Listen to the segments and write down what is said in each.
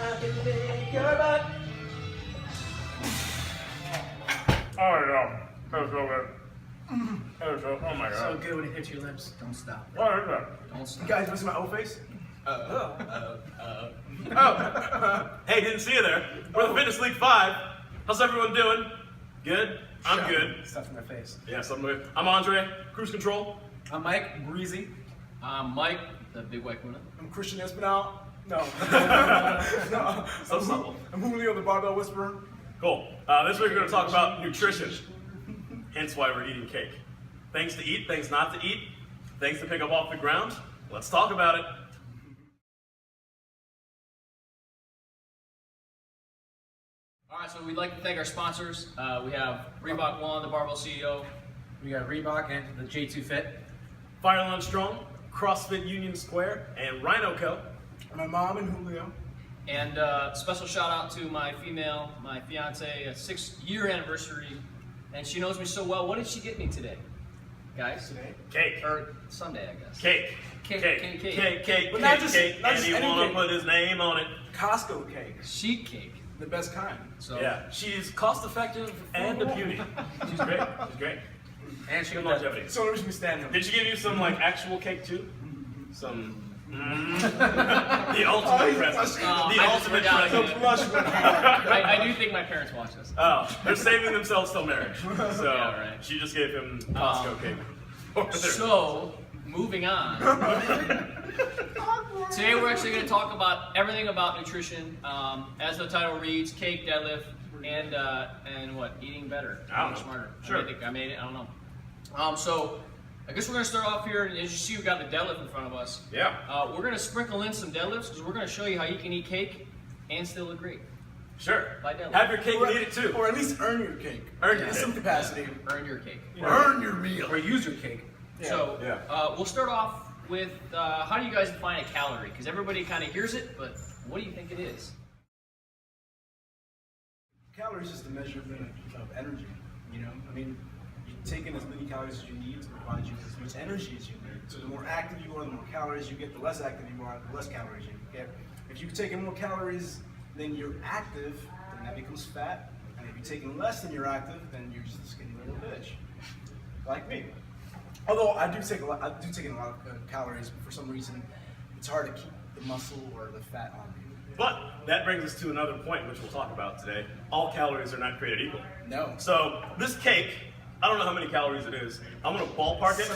I can make your butt. Oh yeah, that was so good. That was so, oh my So god. good when it hits your lips. Don't stop. What is that? Don't stop. You guys missing my old face? Oh, hey, didn't see you there. We're the Fitness League 5. How's everyone doing? Good? I'm good. Stuff in my face. Yes, I'm good. I'm Andre, Cruise Control. I'm Mike, Breezy. Mike, the big white Kuna. I'm Christian Espinal. No. No. So subtle. I'm Julio, the Barbell Whisperer. Cool. This week we're going to talk about nutrition. Hence why we're eating cake. Things to eat, things not to eat, things to pick up off the ground. Let's talk about it. All right, so we'd like to thank our sponsors. We have Reebok One, the Barbell CEO. We got Reebok and the J2 Fit. Fire Lunch Strong, CrossFit Union Square, and Rhino Co. My mom and Julio. And special shout out to my fiance, a 6-year anniversary. And she knows me so well. What did she get me today, guys? Today. Cake. Or Sunday, I guess. Cake. Cake, Cake. cake, Cake. cake. Cake. But not Cake. just- Cake. not And just you any want to cake. put his name on it. Costco cake. Sheet cake. The best kind. So Yeah. She's cost effective and a beauty. She's great. She's great. And she Good got longevity. So we should be standing. Did she give you some like actual cake too? Some. The ultimate present. The I just ultimate forgot. present. Flush. I do think my parents watch this. Oh, they're saving themselves till marriage. So Yeah, right. she just gave him Costco cake. Over there. So, moving on. Today we're actually going to talk about everything about nutrition. As the title reads, cake, deadlift, and what? Eating better. I don't Eating know. smarter. Sure. I think I made it. I don't know. So, I guess we're going to start off here. And as you see, we've got the deadlift in front of us. Yeah. We're going to sprinkle in some deadlifts because we're going to show you how you can eat cake and still look great. Sure. By deadlift. Have your cake and eat it too. Or at least earn your cake. Earn your In cake. some capacity. Earn your cake. Earn your meal. or use your cake. So, Yeah. we'll start off with how do you guys define a calorie? Because everybody kind of hears it, but what do you think it is? Calories is just a measurement of energy. You know, I mean, you take in as many calories as you need to provide you as much energy as you need. So the more active you are, the more calories you get. The less active you are, the less calories you get. If you take in more calories than you're active, then that becomes fat. And if you take in less than you're active, then you're just a skinny little bitch, like me. Although I do take in a lot of calories, but for some reason, it's hard to keep the muscle or the fat on me. But that brings us to another point, which we'll talk about today. All calories are not created equal. No. So this cake, I don't know how many calories it is. I'm gonna ballpark it.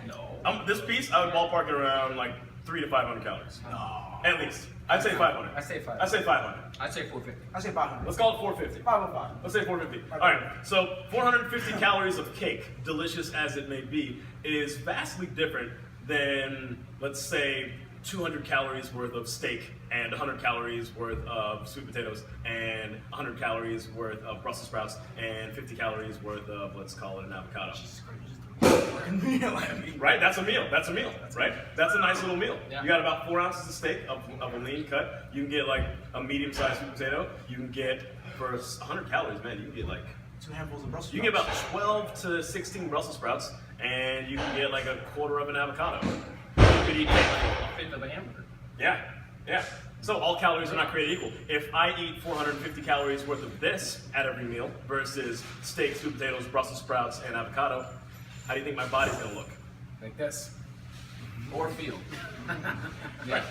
No. This piece, I would ballpark it around like 300 to 500 calories. No. At least. I'd say 500. I say 500. I'd say 500. I'd say 450. I say 500. Let's call it 450. 505. Let's say 450. All right, so 450 calories of cake, delicious as it may be, is vastly different than, let's say, 200 calories worth of steak and 100 calories worth of sweet potatoes and 100 calories worth of Brussels sprouts and 50 calories worth of, let's call it an avocado. Jesus Christ, you just threw a fucking meal at me. Right? That's a meal. That's a meal. Right? That's a nice little meal. Yeah. You got about 4 ounces of steak of a lean cut. You can get like a medium-sized sweet potato. You can get, for 100 calories, man, you can get like 2 handfuls of Brussels you can get about 12 to 16 Brussels sprouts, and you can get like a quarter of an avocado. You could eat A fifth of a hamburger. yeah, yeah. So all calories are not created equal. If I eat 450 calories worth of this at every meal versus steak, sweet potatoes, Brussels sprouts, and avocado, how do you think my body's gonna look? Like this. Or feel. Yeah.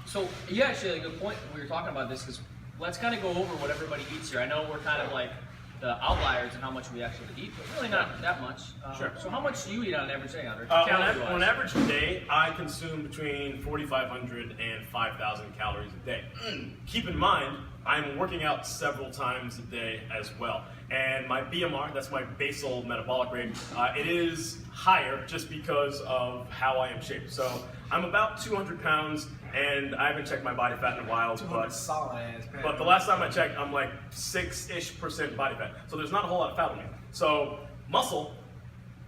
So you actually had a good point when we were talking about this, because let's kind of go over what everybody eats here. I know we're kind of like the outliers in how much we actually eat, but really not that much. Sure. So how much do you eat on an average day, Andre? On an average day, I consume between 4,500 and 5,000 calories a day. Keep in mind, I'm working out several times a day as well. And my BMR, that's my basal metabolic rate, it is higher just because of how I am shaped. So I'm about 200 pounds, and I haven't checked my body fat in a while, 200 but solid ass, man. But the last time I checked, I'm like 6-ish% body fat. So there's not a whole lot of fat on me. So muscle,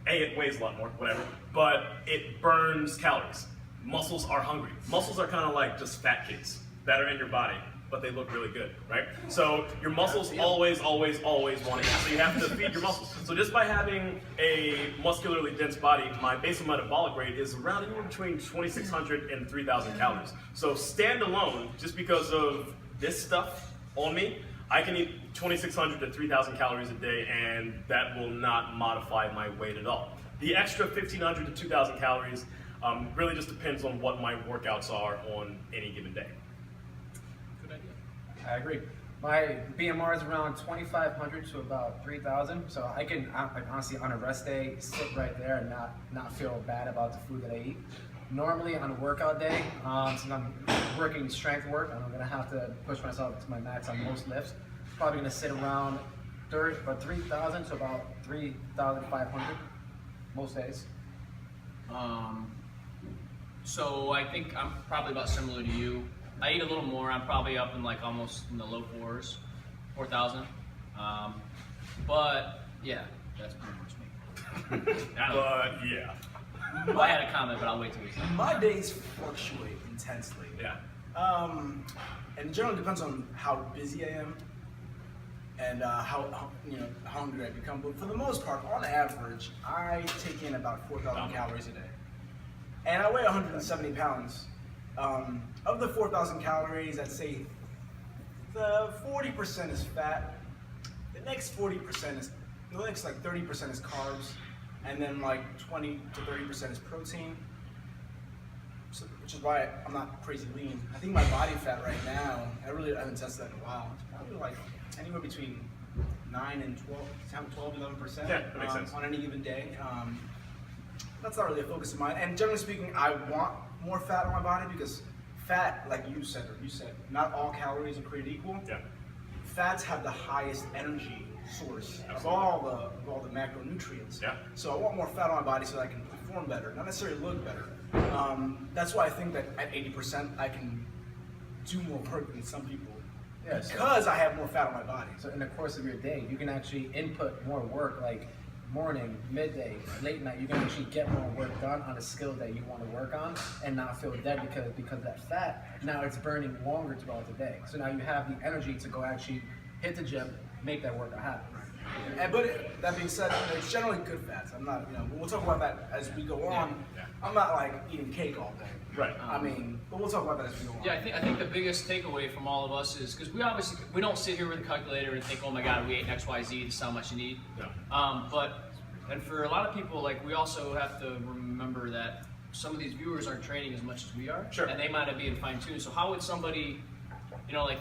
it weighs a lot more, whatever, but it burns calories. Muscles are hungry. Muscles are kind of like just fat kids that are in your body, but they look really good, right? So your muscles always want to eat, so you have to feed your muscles. So just by having a muscularly dense body, my basal metabolic rate is around anywhere between 2,600 and 3,000 calories. So standalone, just because of this stuff on me, I can eat 2,600 to 3,000 calories a day, and that will not modify my weight at all. The extra 1,500 to 2,000 calories really just depends on what my workouts are on any given day. Good idea. I agree. My BMR is around 2,500 to about 3,000, so I can honestly on a rest day sit right there and not feel bad about the food that I eat. Normally on a workout day, since I'm working strength work, I'm gonna have to push myself to my max on most lifts. Probably gonna sit around 3,000 to about 3,500 most days. So I think I'm probably about similar to you. I eat a little more. I'm probably up in like almost in the low 4,000. But yeah, that's pretty much me. I don't know. But yeah. I had a comment, but I'll wait till we see. My days fluctuate intensely. Yeah. And it generally depends on how busy I am and how hungry I become. But for the most part, on average, I take in about 4,000 calories a day. And I weigh 170 pounds. Of the 4,000 calories, I'd say the 40% is fat. The next 40% is, the next like 30% is carbs, and then like 20 to 30% is protein. So, which is why I'm not crazy lean. I think my body fat right now, I haven't tested that in a while. It's probably like anywhere between 9 and 12, 11%. Yeah, that makes sense. On any given day. That's not really a focus of mine. And generally speaking, I want more fat on my body because fat, like you said, not all calories are created equal. Yeah. Fats have the highest energy source of all the macronutrients. Yeah. So I want more fat on my body so that I can perform better, not necessarily look better. That's why I think that at 80% I can do more work than some people. Yeah, so- Because I have more fat on my body. So in the course of your day, you can actually input more work, like morning, midday, late night. You can actually get more work done on a skill that you want to work on and not feel dead because that fat, now it's burning longer throughout the day. So now you have the energy to go actually hit the gym, make that workout happen. But that being said, it's generally good fats. I'm not, we'll talk about that as we go on. Yeah. I'm not like eating cake all day. Right. But we'll talk about that as we go on. Yeah, I think the biggest takeaway from all of us is because we don't sit here with a calculator and think, oh my God, we ate X, Y, Z. This is how much you need. Yeah. And for a lot of people, like we also have to remember that some of these viewers aren't training as much as we are, Sure. and they might not be in fine tune. So how would somebody,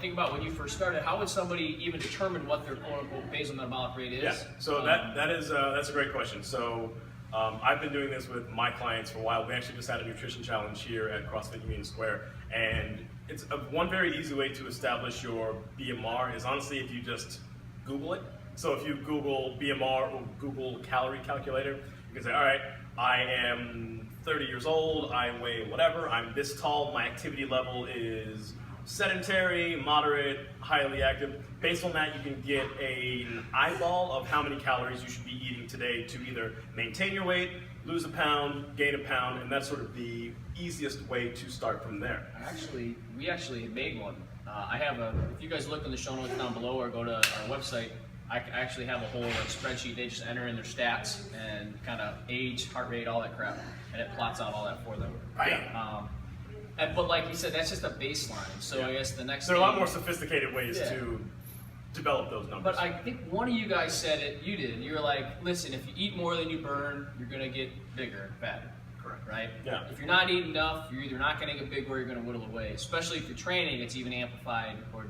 think about when you first started, how would somebody even determine what their quote unquote basal metabolic rate is? Yeah, so that's a great question. So I've been doing this with my clients for a while. We actually just had a nutrition challenge here at CrossFit Union Square, and it's one very easy way to establish your BMR is honestly if you just Google it. So if you Google BMR or Google calorie calculator, you can say, all right, I am 30 years old, I weigh whatever, I'm this tall, my activity level is sedentary, moderate, highly active. Based on that, you can get an eyeball of how many calories you should be eating today to either maintain your weight, lose a pound, gain a pound, and that's sort of the easiest way to start from there. We actually made one. If you guys look in the show notes down below or go to our website, I actually have a whole spreadsheet. They just enter in their stats and kind of age, heart rate, all that crap, and it plots out all that for them. Right. But like you said, that's just a baseline. So I guess the next There are a lot thing- more sophisticated ways to develop those numbers. But I think one of you guys said it, you did. You were like, listen, if you eat more than you burn, you're going to get bigger and fatter. Correct. Right? Yeah. If you're not eating enough, you're either not going to get big or you're going to whittle away. Especially if you're training, it's even amplified or,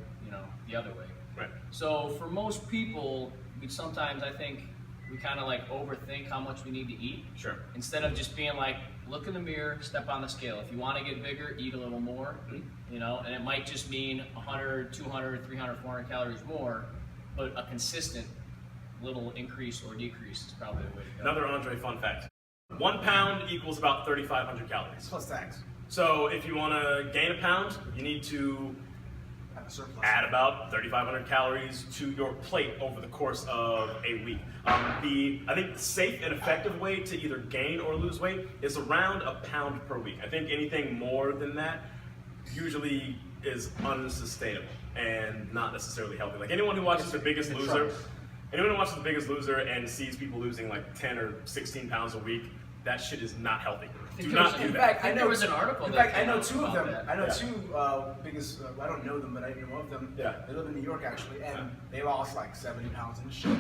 the other way. Right. So for most people, sometimes I think we kind of like overthink how much we need to eat. Sure. Instead of just being like, look in the mirror, step on the scale. If you want to get bigger, eat a little more, and it might just mean 100, 200, 300, 400 calories more, but a consistent little increase or decrease is probably the way to go. Another Andre fun fact. 1 pound equals about 3,500 calories. Plus tax. So if you want to gain a pound, you need to Have a surplus. add about 3,500 calories to your plate over the course of a week. I think the safe and effective way to either gain or lose weight is around a pound per week. I think anything more than that usually is unsustainable and not necessarily healthy. Like anyone who watches The Biggest Loser, and sees people losing like 10 or 16 pounds a week, that shit is not healthy. Do not do In that. fact, I know there was an article. In that fact, I came know out two of about them. that. I know Yeah. two biggest. I don't know them, but I know of them. Yeah. They live in New York actually, and they lost like 70 pounds in the show.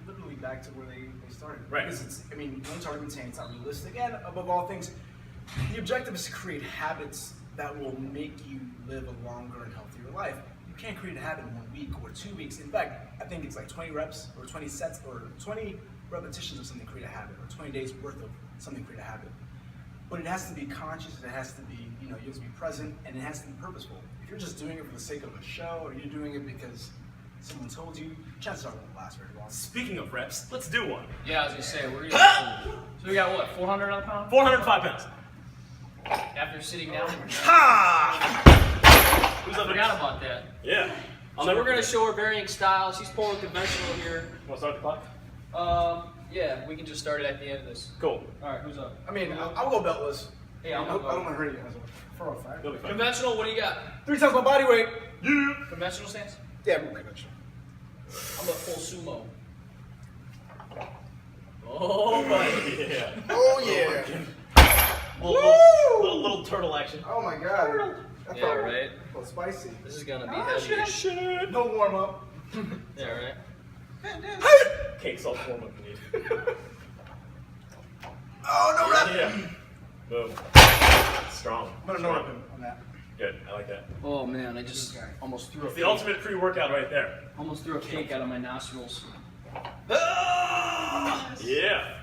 Literally back to where they started. Right. Because it's, I mean, one target maintain, it's not realistic, and above all things, the objective is to create habits that will make you live a longer and healthier life. You can't create a habit in 1 week or 2 weeks. In fact, I think it's like 20 reps or 20 sets or 20 repetitions of something create a habit, or 20 days worth of something create a habit. But it has to be conscious, and it has to be, you have to be present, and it has to be purposeful. If you're just doing it for the sake of a show, or you're doing it because someone told you, chances are it won't last very long. Speaking of reps, let's do one. Yeah, I was gonna say we're gonna. So we got what, 400 on the pound? 405 pounds. After sitting down. Ha! Who's I up forgot next? about that. Yeah. So we're gonna show her varying styles. She's pulling conventional here. Want to start the clock? Yeah, we can just start it at the end of this. Cool. All right, who's up? I mean, I'll go beltless. Yeah, I I'm don't gonna want go. to hurt you guys. 405. You'll be fine. Conventional, what do you got? 3 times my body weight. Yeah. Conventional stance? Yeah, I'm conventional. I'm a full sumo. Oh, buddy. Yeah. Oh yeah. Little turtle action. Oh my god. That's Yeah, all right. A little spicy. This is gonna be Oh, heavy. as Shit. No warm up. Yeah, right. Cake's all form of need. Oh no rep. Yeah. Boom. Strong. I'm gonna no rep him on that. Good. I like that. Oh man, I just almost threw a It's the ultimate pre-workout right there. almost threw a cake out of my nostrils. Yeah.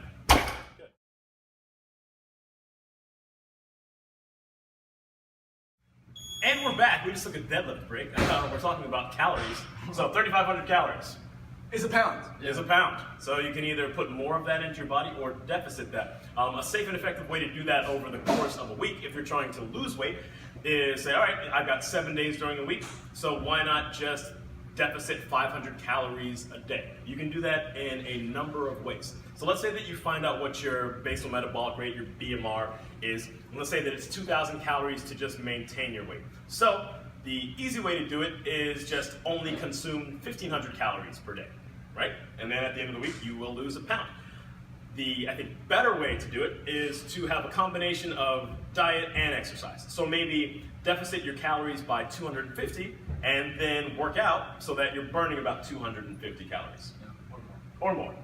And we're back. We just took a deadlift break. We're talking about calories. So 3,500 calories It's a pound. is a pound. So you can either put more of that into your body or deficit that. A safe and effective way to do that over the course of a week, if you're trying to lose weight, is say, all right, I've got 7 days during the week, so why not just deficit 500 calories a day? You can do that in a number of ways. So let's say that you find out what your basal metabolic rate, your BMR, is. And let's say that it's 2,000 calories to just maintain your weight. So the easy way to do it is just only consume 1,500 calories per day, right? And then at the end of the week, you will lose a pound. The, I think, better way to do it is to have a combination of diet and exercise. So maybe deficit your calories by 250 and then work out so that you're burning about 250 calories. Or more.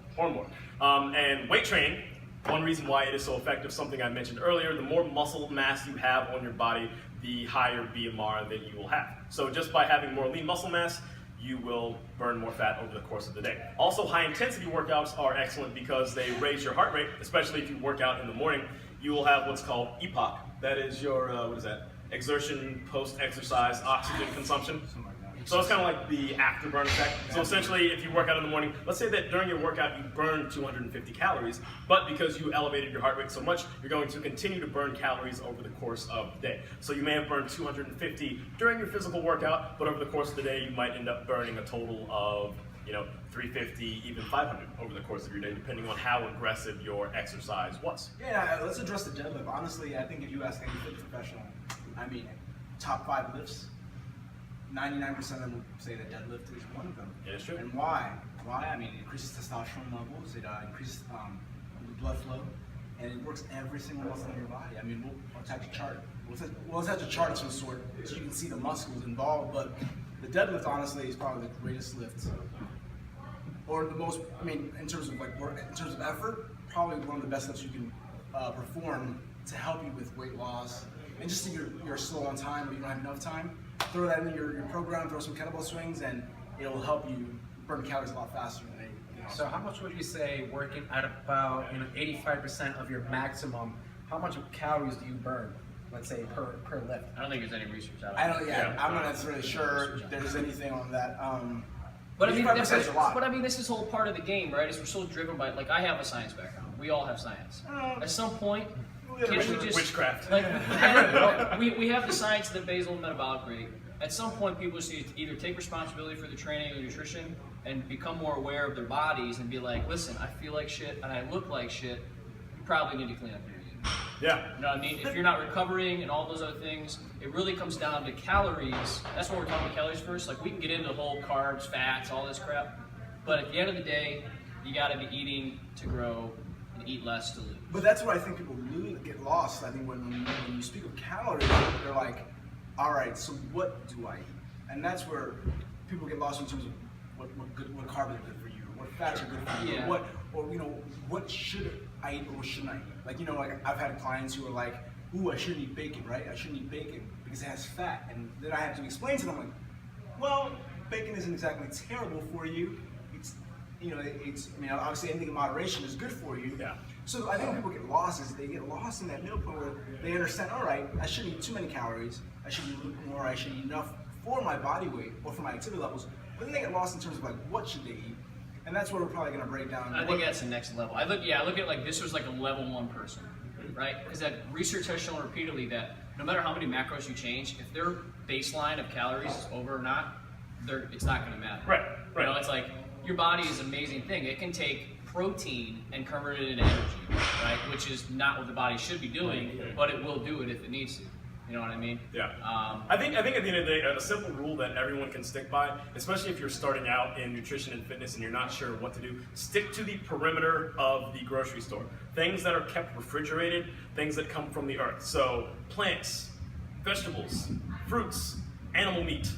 And weight training, one reason why it is so effective, something I mentioned earlier, the more muscle mass you have on your body, the higher BMR that you will have. So just by having more lean muscle mass, you will burn more fat over the course of the day. Also, high intensity workouts are excellent because they raise your heart rate, especially if you work out in the morning. You will have what's called EPOC. That is your, what is that? Exertion post-exercise oxygen consumption. So it's kind of like the afterburn effect. So essentially, if you work out in the morning, let's say that during your workout you burn 250 calories, but because you elevated your heart rate so much, you're going to continue to burn calories over the course of the day. So you may have burned 250 during your physical workout, but over the course of the day you might end up burning a total of 350, even 500 over the course of your day, depending on how aggressive your exercise was. Yeah, let's address the deadlift. Honestly, I think if you ask any fitness professional, I mean, top 5 lifts, 99% of them would say that deadlift is one of them. Yeah, it's true. And why? Why? I mean, it increases testosterone levels, it increases blood flow, and it works every single muscle in your body. I mean, we'll attach a chart. We'll attach a chart of some sort so you can see the muscles involved, but the deadlift, honestly, is probably the greatest lift. Or the most, I mean, in terms of work, in terms of effort, probably one of the best lifts you can perform to help you with weight loss. And just if you're slow on time or you don't have enough time, throw that into your program, throw some kettlebell swings, and it'll help you burn calories a lot faster than So how much would you say working at about 85% of your maximum, how much calories do you burn, let's say, per lift? I don't think there's any research out. I don't, I'm not necessarily sure if there's anything on that. But I mean, 85% is a lot. this is whole part of the game, right? Is we're so driven by, like, I have a science background. We all have science. At some point, can't we just Witchcraft. like we have the science of the basal metabolic rate. At some point, people should either take responsibility for the training or nutrition and become more aware of their bodies and be like, listen, I feel like shit and I look like shit. You probably need to clean up your eating. Yeah. You know what I mean? If you're not recovering and all those other things, it really comes down to calories. That's what we're talking about, calories first. Like we can get into the whole carbs, fats, all this crap. But at the end of the day, you gotta be eating to grow and eat less to lose. But that's where I think people get lost. I think when you speak of calories, they're like, all right, so what do I eat? And that's where people get lost in terms of what carbs are good for you, what fats are good for you, Yeah. what should I eat or what shouldn't I eat? Like, like I've had clients who are like, ooh, I shouldn't eat bacon, right? I shouldn't eat bacon because it has fat. And then I have to explain to them, like, well, bacon isn't exactly terrible for you. Obviously anything in moderation is good for you. Yeah. So I think when people get lost is they get lost in that middle point where they understand, all right, I shouldn't eat too many calories, I should eat a little more, I should eat enough for my body weight or for my activity levels. But then they get lost in terms of like, what should they eat? And that's where we're probably gonna break down. I think that's the next level. I look at it like this was like a level 1 person, right? Because that research has shown repeatedly that no matter how many macros you change, if their baseline of calories is over or not, it's not gonna matter. Right. You know, it's like your body is an amazing thing. It can take protein and convert it into energy, right? Which is not what the body should be doing, but it will do it if it needs to. You know what I mean? Yeah. I think at the end of the day, a simple rule that everyone can stick by, especially if you're starting out in nutrition and fitness and you're not sure what to do, stick to the perimeter of the grocery store. Things that are kept refrigerated, things that come from the earth. So plants, vegetables, fruits, animal meat.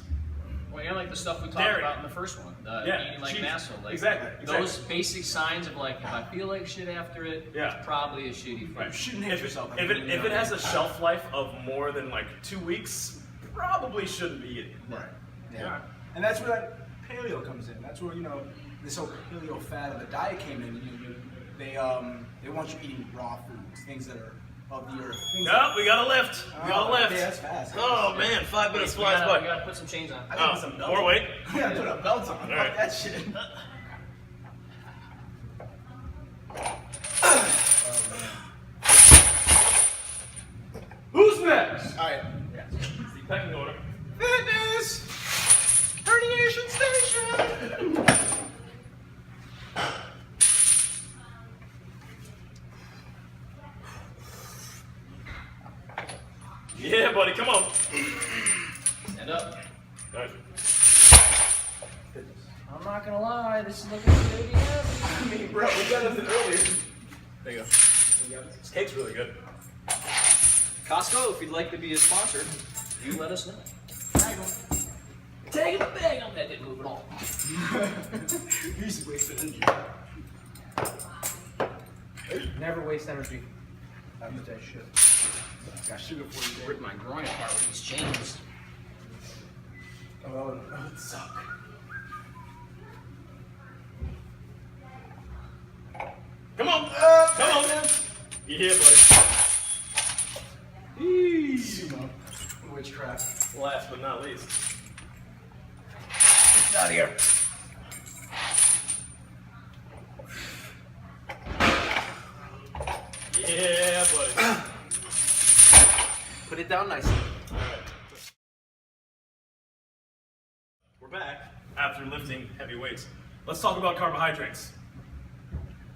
Well, you know, like the stuff we talked Dairy. about in the first one, eating like cheese. an asshole. Like, Exactly. Those basic signs of like, if I feel like shit after it, Yeah. it's probably a shitty food. Right. You shouldn't hate yourself. If it has a shelf life of more than like 2 weeks, probably shouldn't be eating. Right. Yeah. And that's where that paleo comes in. That's where this whole paleo fad of the diet came in. They want you eating raw foods, things that are of the earth. No, we got a lift. We got a lift. Yeah, that's fast. Oh man, 5 minutes We flies gotta by. put some chains on. I gotta put some belts More on. weight. We gotta put a belt on. All Fuck right. that shit. Who's next? All right. The pecking order. Fitness herniation station. Yeah, buddy, come on. Stand up. Right. I'm not gonna lie, this is looking pretty heavy. I mean, bro, we got this earlier. There you go. This cake's really good. Costco, if you'd like to be a sponsor, you let us know. Take the bag on that didn't move at all. You used to waste energy. Never waste energy. That's what I should. Got sugar for you. Rip my groin apart with these chains. Oh, that would suck. Come on. Come on, man. Yeah, buddy. Sumo. Witchcraft. Last but not least. Get out of here. Yeah, buddy. Put it down nicely. All right. We're back after lifting heavy weights. Let's talk about carbohydrates.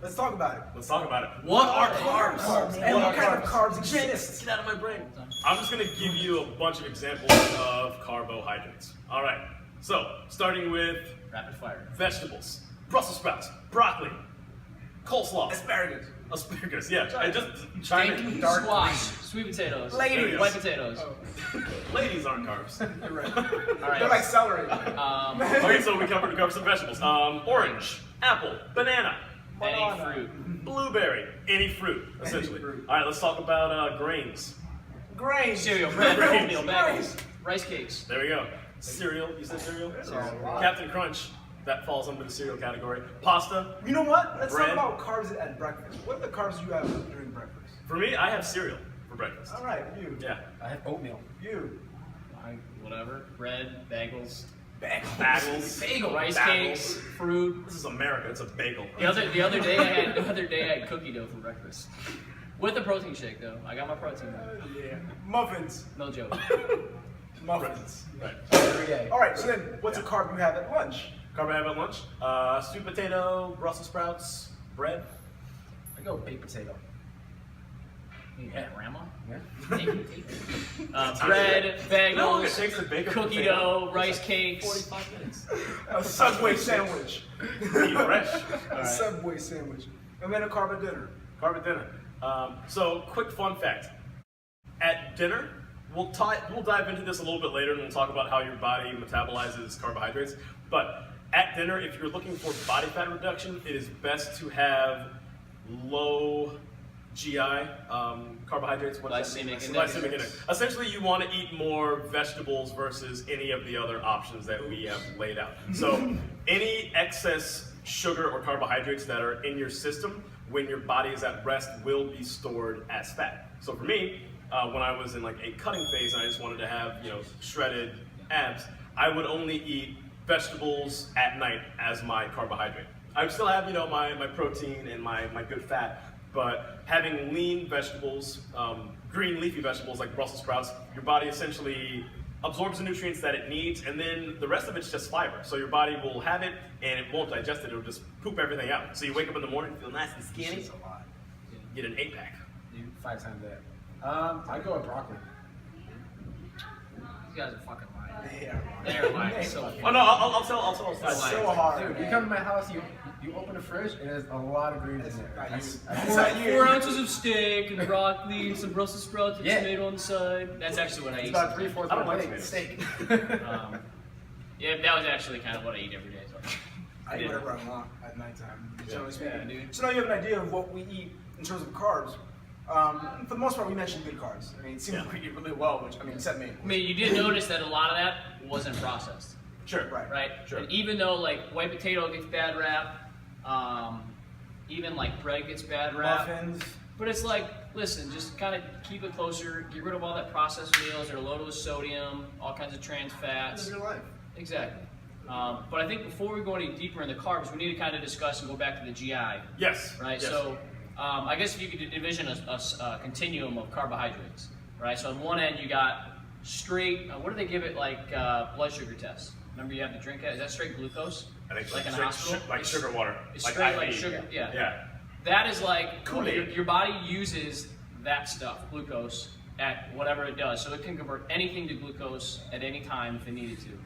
Let's talk about it. Let's talk about it. What are carbs? And what kind of carbs exist? Get out of my brain. I'm just going to give you a bunch of examples of carbohydrates. All right. So, starting with Rapid fire. vegetables, Brussels sprouts, broccoli, coleslaw, Asparagus. asparagus. Yeah, and just chime in. Dark squash, sweet potatoes, Ladies. white potatoes. Ladies aren't carbs. You're right. All right. They're like celery. Okay, so we covered some vegetables. Orange, apple, banana, Any fruit. blueberry, any fruit, essentially. fruit. All right, let's talk about grains. Grains. Cereal, bread, Grains. oatmeal, bagels, rice cakes. There we go. Cereal, you said cereal? Cereal. Captain Crunch, that falls under the cereal category. Pasta. You know what? Let's Bread. talk about carbs at breakfast. What are the carbs you have during breakfast? For me, I have cereal for breakfast. All right, you. Yeah. I have oatmeal. You. Whatever. Bread, bagels, Bagels. bagel, rice Bagels. cakes, fruit. This is America. It's a bagel. The other day I had cookie dough for breakfast. With a protein shake though. I got my protein though. Yeah. Muffins. No joke. Muffins. Right. Every day. All right. So then, what's a carb you have at lunch? Carb I have at lunch. Sweet potato, Brussels sprouts, bread. I go baked potato. Yeah. Grandma? Yeah. Bread, bagels, No, it takes to bake a cookie potato. dough, rice cakes. 45 minutes. A Subway sandwich. Eat fresh. A Subway sandwich. And then a carb at dinner. Carb at dinner. So, quick fun fact. At dinner, we'll dive into this a little bit later, and we'll talk about how your body metabolizes carbohydrates. But at dinner, if you're looking for body fat reduction, it is best to have low GI carbohydrates. What is that? Glycemic index. Essentially, you want to eat more vegetables versus any of the other options that we have laid out. So, any excess sugar or carbohydrates that are in your system when your body is at rest will be stored as fat. So for me, when I was in like a cutting phase and I just wanted to have, shredded abs, I would only eat vegetables at night as my carbohydrate. I would still have, my protein and my good fat, but having lean vegetables, green leafy vegetables like Brussels sprouts, your body essentially absorbs the nutrients that it needs, and then the rest of it's just fiber. So your body will have it, and it won't digest it. It'll just poop everything out. So you wake up in the morning, feel nice and skinny. It's a lot. Get an 8-pack. 5 times that. I go with broccoli. You guys are fucking lying. They are. They're lying. So Oh no, I'll tell a It's side. so hard. Dude, you come to my house, you open the fridge, and there's a lot of greens in there. That's not you. 4 ounces of steak and broccoli and some Brussels sprouts and Yeah. tomato on the side. That's actually what I It's eat. about 3/4 I don't of my like plate. tomatoes. Steak. Yeah, that was actually kind of what I eat every day. So. I eat whatever I want at nighttime, generally speaking. Yeah, dude. So now you have an idea of what we eat in terms of carbs. For the most part, we mentioned good carbs. I mean, it seems like we eat really well, which, except me. I mean, you did notice that a lot of that wasn't processed, Sure. Right. right? Sure. And even though like white potato gets bad rap, even like bread gets bad rap. Muffins. But it's like, listen, just kind of keep it closer. Get rid of all that processed meals. They're loaded with sodium, all kinds of trans Live fats. your life. Exactly. But I think before we go any deeper into carbs, we need to kind of discuss and go back to the GI, Yes. right? Yes. So I guess if you could envision a continuum of carbohydrates, right? So on one end you got straight, what do they give it like blood sugar tests? Remember you have to drink it? Is that straight glucose? I think like in a straight hospital? like sugar water. It's like straight like IV. sugar, yeah. Yeah. That is like, Kool-Aid. your body uses that stuff, glucose, at whatever it does. So it can convert anything to glucose at any time if it needed to.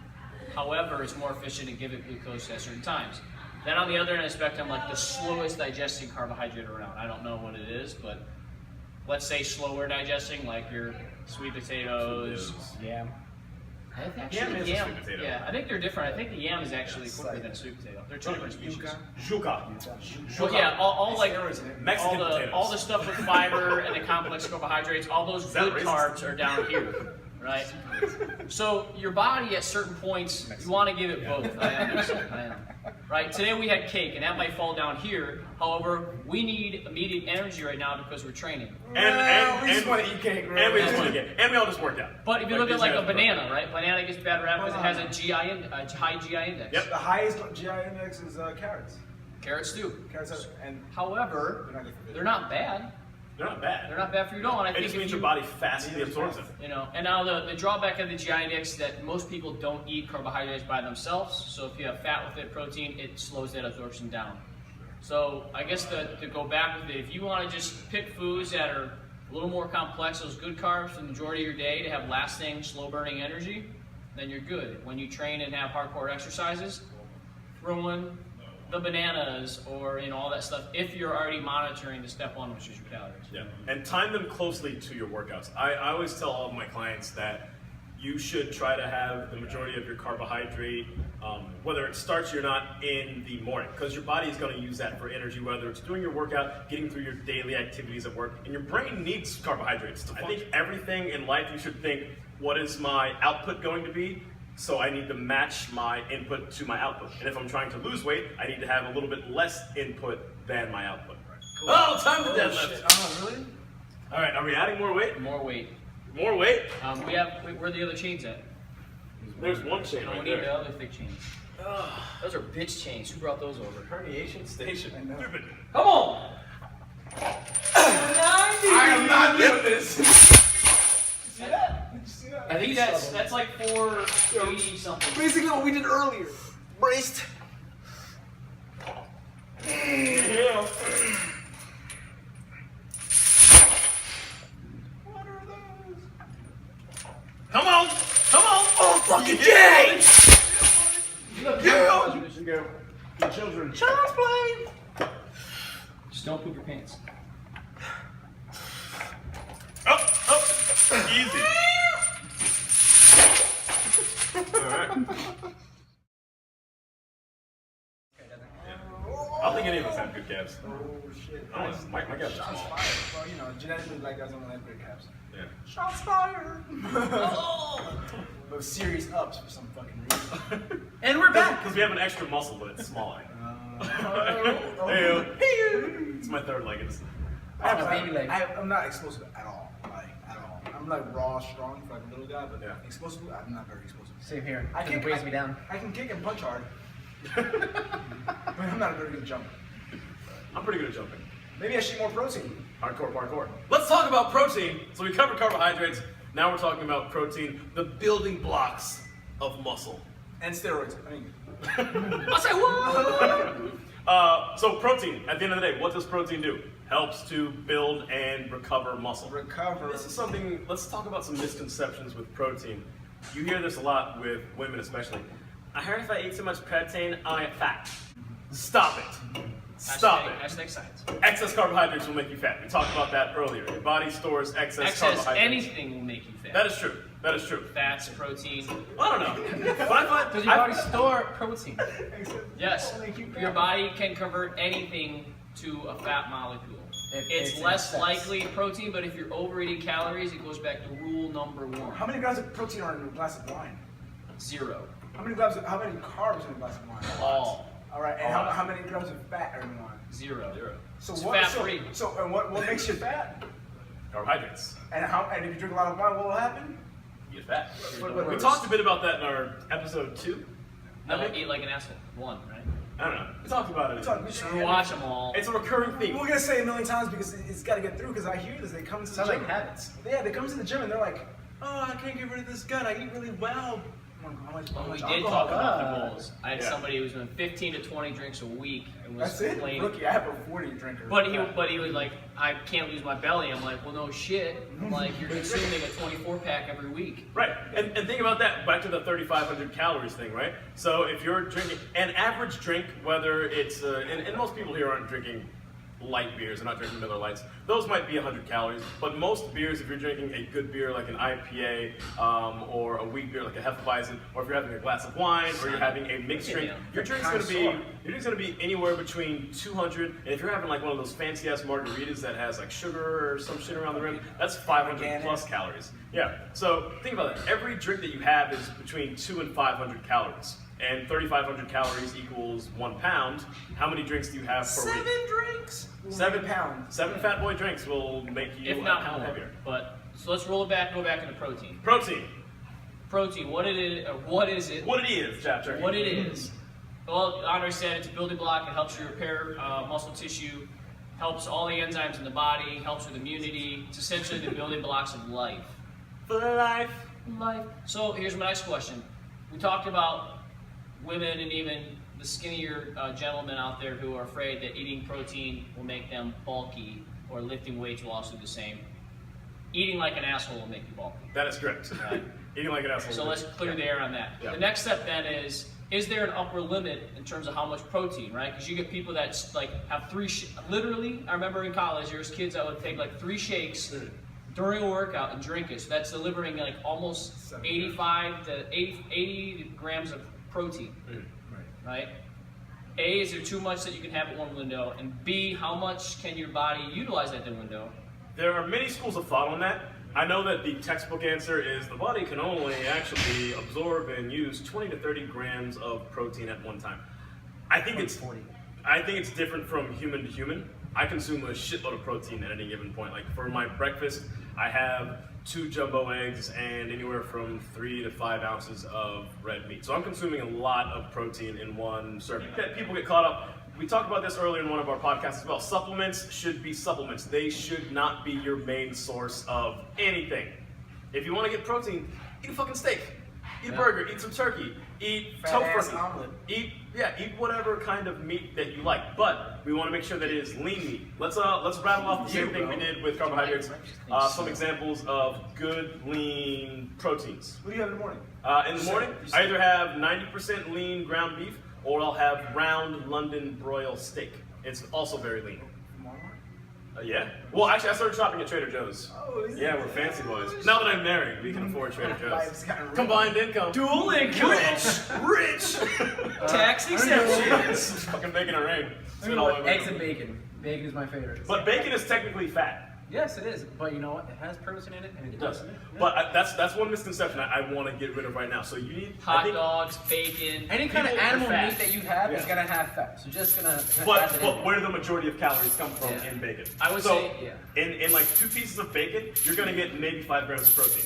However, it's more efficient to give it glucose at certain times. Then on the other end of the spectrum, like the slowest digesting carbohydrate around. I don't know what it is, but let's say slower digesting, like your sweet potatoes. Yam. I think Yam actually is a sweet potato. Yeah, I think they're different. I think the yam is actually quicker than a sweet potato. They're two different species. Juca. Well, yeah, all like Mexican potatoes. all the stuff with fiber and the complex carbohydrates, all those that good racist? carbs are down here, right? So your body at certain points, you want to give it both. I am. Right? Today we had cake, and that might fall down here. However, we need immediate energy right now because we're training. We just want to eat cake, right? And we just want to get, and we all just worked out. But if you look at these like a guys are banana, right? Banana gets bad rap because it has a high GI index. Yep. The highest GI index is carrots. Carrots do. Carrots have, and However, they're not good for they're not bad. They're not bad. They're not bad for you at all. And I It think just if means you, your body fastly absorbs them. and now the drawback of the GI index is that most people don't eat carbohydrates by themselves. So if you have fat with it, protein, it slows that absorption down. So I guess to go back with it, if you want to just pick foods that are a little more complex, those good carbs for the majority of your day to have lasting, slow-burning energy, then you're good. When you train and have hardcore exercises, throw in the bananas or all that stuff if you're already monitoring the step one, which is your calories. Yeah, and time them closely to your workouts. I always tell all of my clients that you should try to have the majority of your carbohydrate, whether it starts or not, in the morning, because your body is going to use that for energy, whether it's doing your workout, getting through your daily activities at work, and your brain needs carbohydrates to function. I think everything in life you should think, what is my output going to be? So I need to match my input to my output. And if I'm trying to lose weight, I need to have a little bit less input than my output. Cool. Oh, time to deadlift. Oh, really? All right, are we adding more weight? More weight. More weight? Where are the other chains at? There's one chain We right need the there. other thick chains. Those are bitch chains. Who brought those over? Herniation station. I know. Stupid. Come on! I am not doing this. See that? Did you see that? I think that's like 480 something. Basically what we did earlier. Braced. Yeah. Come on! Oh, fucking Yay! Yeah. Your children. Child's play. Just don't poop your pants. Easy. Alright. I don't think any of us have good calves. Oh shit. I don't know, my calves are Shots small. fired. Well, you know, genetically black guys don't have great calves. Yeah. Shots fired. Those serious ups for some fucking reason. And we're back. Because we have an extra muscle, but it's smaller. Hey-o. It's my third leg. Baby leg. I'm not explosive at all. Like, at all. I'm like raw, strong for like a little guy, but Yeah. explosive, I'm not very explosive. Same here. I It weighs me down. I can kick and punch hard. But I'm not a very good jumper. I'm pretty good at jumping. Maybe I should eat more protein. Hardcore parkour. Let's talk about protein. So we covered carbohydrates. Now we're talking about protein, the building blocks of muscle. And steroids. I mean, I'll say what? So protein, at the end of the day, what does protein do? Helps to build and recover muscle. recover. This is something, let's talk about some misconceptions with protein. You hear this a lot with women especially. I heard if I eat too much protein, I'll get fat. Stop it. Stop it. Hashtag science. Excess carbohydrates will make you fat. We talked about that earlier. Your body stores excess carbohydrates. Anything will make you fat. That is true. That is true. Fats, protein. I don't know. But I find Does your body store protein? Yes, your body can convert anything to a fat molecule. It's less likely protein, but if you're overeating calories, it goes back to rule number one. How many grams of protein are in a glass of wine? 0. How many carbs in a glass of wine? All. All right. And how many grams of fat are in wine? 0. So It's what? fat-free. And what makes you fat? Carbohydrates. And if you drink a lot of wine, what will happen? You get fat. But We talked a bit about that in our episode 2. No, eat like an asshole. 1, right? I don't know. We talked about it. Just watch them all. It's a recurring theme. We're gonna say it a million times because it's got to get through. Because I hear this, they come to the Sounds gym. like habits. Yeah, they come to the gym and they're like, "Oh, I can't get rid of this gut. I eat really well." How much We did alcohol? talk about the goals. I had Yeah. somebody who was doing 15 to 20 drinks a week and was That's it, complaining. rookie. I have a 40 drinker. But he was like, I can't lose my belly. I'm like, well, no shit. I'm like, you're consuming a 24 pack every week. Right, and think about that, back to the 3,500 calories thing, right? So if you're drinking, an average drink, whether it's, and most people here aren't drinking light beers, they're not drinking Miller Lights, those might be 100 calories, but most beers, if you're drinking a good beer like an IPA, or a wheat beer like a Hefeweizen, or if you're having a glass of wine, or you're having a mixed drink, your drink's gonna be anywhere between 200, and if you're having like one of those fancy ass margaritas that has like sugar or some shit around the rim, that's 500 plus calories. Yeah, so think about that. Every drink that you have is between 200 and 500 calories. And 3,500 calories equals 1 pound. How many drinks do you have per week? 7 drinks. 7 pounds. 7 fat boy drinks will make you If a not pound more. heavier. But so let's roll it back. Go back into protein. Protein. Protein. What it is? What is it? What it is, chapter. What it is. Well, Andre said it's a building block. It helps you repair muscle tissue, helps all the enzymes in the body, helps with immunity. It's essentially the building blocks of life. For life. Life. So here's my next question. We talked about women and even the skinnier gentlemen out there who are afraid that eating protein will make them bulky, or lifting weights will also do the same. Eating like an asshole will make you bulky. That is correct. Right. Eating like an asshole. So let's clear the air on that. Yeah. The next step then is there an upper limit in terms of how much protein, right? Because you get people that like have literally, I remember in college, there was kids that would take like 3 shakes during a workout and drink it. So that's delivering like almost 85 to 80 grams of protein, right? A, is there too much that you can have at one window? And B, how much can your body utilize at the window? There are many schools of thought on that. I know that the textbook answer is the body can only actually absorb and use 20 to 30 grams of protein at one time. I think it's different from human to human. I consume a shitload of protein at any given point. Like for my breakfast, I have 2 jumbo eggs and anywhere from 3 to 5 ounces of red meat. So I'm consuming a lot of protein in one serving. That people get caught up. We talked about this earlier in one of our podcasts as well. Supplements should be supplements. They should not be your main source of anything. If you want to get protein, eat a fucking steak. Eat a Yeah. burger, eat some turkey, eat Fat ass tofu, omelet. eat whatever kind of meat that you like. But we want to make sure that it is lean meat. Let's rattle off the same thing we did with carbohydrates. Some examples of good lean proteins. What do you have in the morning? In the morning, I either have 90% lean ground beef or I'll have round London broil steak. It's also very lean. Yeah. Well, actually, I started shopping at Trader Joe's. Oh, is it? Yeah, we're fancy boys. Now that I'm married, we can afford Trader Life's Joe's. kinda real. Combined income. Dual income. Rich. Tax exemptions. Fucking making it rain. You know what? Eggs and bacon. Bacon is my favorite. But bacon is technically fat. Yes, it is. But you know what? It has protein in it, and It does. Yeah. But that's one misconception I want to get rid of right now. So you need I Hot think- dogs, bacon. Any kind of people animal fat. meat that you have is Yeah. gonna have fat. So just gonna. add But it in. where do the majority of calories come from Yeah. in bacon? I would so say, yeah. in like 2 pieces of bacon, you're gonna get maybe 5 grams of protein.